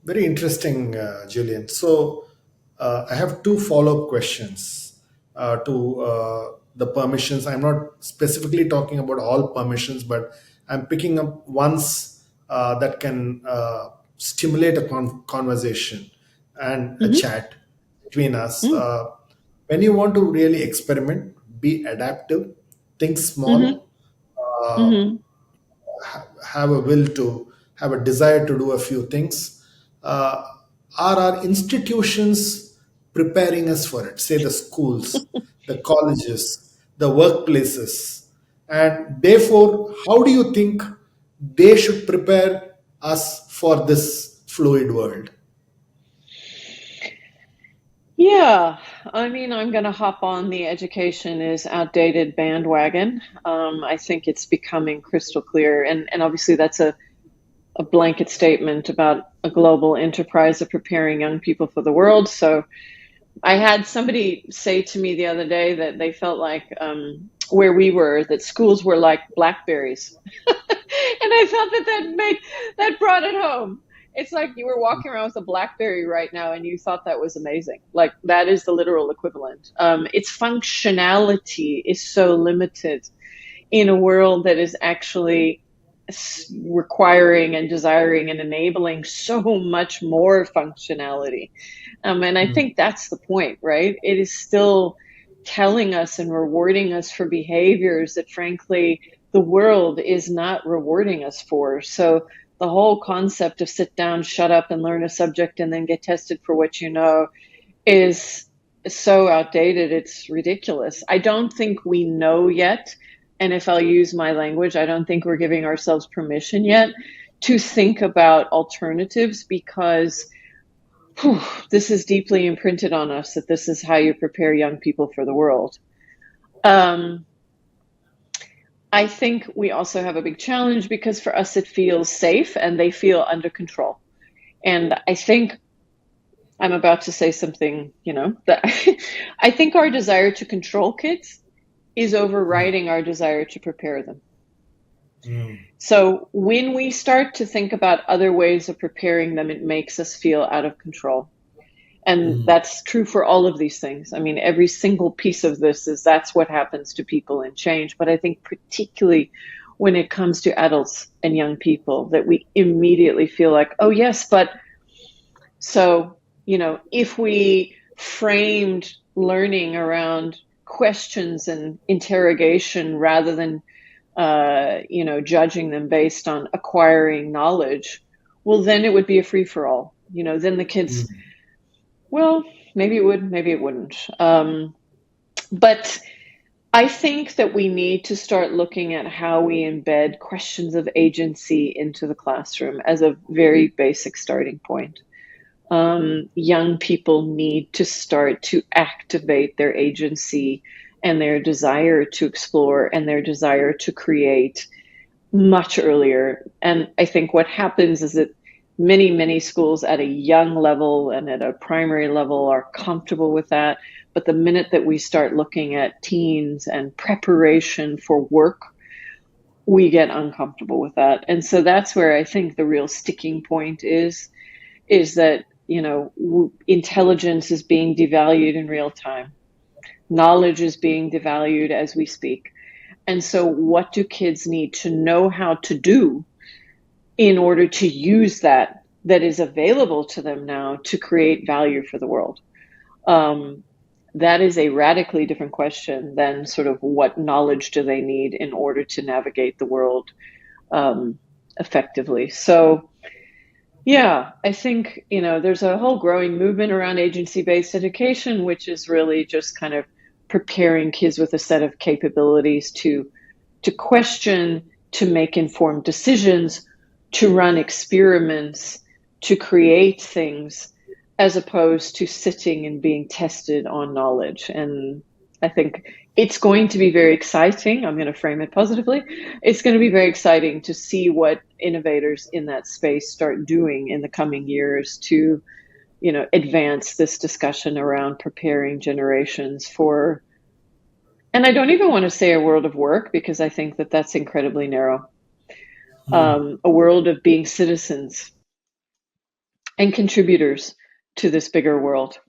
Very interesting, Julian. So, I have two follow-up questions to the permissions. I'm not specifically talking about all permissions, but I'm picking up ones that can stimulate a conversation and a Mm-hmm. chat between us. When you want to really experiment, be adaptive, think Mm-hmm. small, uh, Mm-hmm. have a will to have a desire to do a few things. uh, are our institutions preparing us for it, say the schools, the colleges, the workplaces? And therefore, how do you think they should prepare us for this fluid world? Yeah, I mean, I'm going to hop on the education is outdated bandwagon. I think it's becoming crystal clear, and obviously that's a blanket statement about a global enterprise of preparing young people for the world. So I had somebody say to me the other day that they felt like where we were, that schools were like Blackberrys. And I felt that brought it home. It's like you were walking around with a BlackBerry right now, and you thought that was amazing. Like that is the literal equivalent. Its functionality is so limited in a world that is actually requiring and desiring and enabling so much more functionality. And I Mm, think that's the point, right? It is still telling us and rewarding us for behaviors that, frankly, the world is not rewarding us for. So the whole concept of sit down, shut up, and learn a subject and then get tested for what you know is so outdated. It's ridiculous. I don't think we know yet. And if I'll use my language, I don't think we're giving ourselves permission yet to think about alternatives because whew, this is deeply imprinted on us that this is how you prepare young people for the world. Um, I think we also have a big challenge because for us it feels safe and they feel under control. And I think I'm about to say something, that I think our desire to control kids is mm, overriding our desire to prepare them. mm, So when we start to think about other ways of preparing them, it makes us feel out of control. And mm, that's true for all of these things. I mean, every single piece of this is that's what happens to people in change. But I think particularly when it comes to adults and young people, that we immediately feel like, oh, yes, but so, if we framed learning around questions and interrogation rather than, judging them based on acquiring knowledge, well, then it would be a free for all. Then the kids, mm, well, maybe it would, maybe it wouldn't. But I think that we need to start looking at how we embed questions of agency into the classroom as a very basic starting point. Young people need to start to activate their agency and their desire to explore and their desire to create much earlier. And I think what happens is that many, many schools at a young level and at a primary level are comfortable with that. But the minute that we start looking at teens and preparation for work, we get uncomfortable with that. And so that's where I think the real sticking point is that, intelligence is being devalued in real time. Knowledge is being devalued as we speak. And so, what do kids need to know how to do in order to use that is available to them now to create value for the world? Um, that is a radically different question than sort of what knowledge do they need in order to navigate the world um, effectively. So, yeah, I think, there's a whole growing movement around agency-based education, which is really just kind of preparing kids with a set of capabilities to question, to make informed decisions, to run experiments, to create things, as opposed to sitting and being tested on knowledge. And I think it's going to be very exciting. I'm going to frame it positively. It's going to be very exciting to see what innovators in that space start doing in the coming years to, advance this discussion around preparing generations for, and I don't even want to say a world of work because I think that that's incredibly narrow. mm. A world of being citizens. and contributors to this bigger world.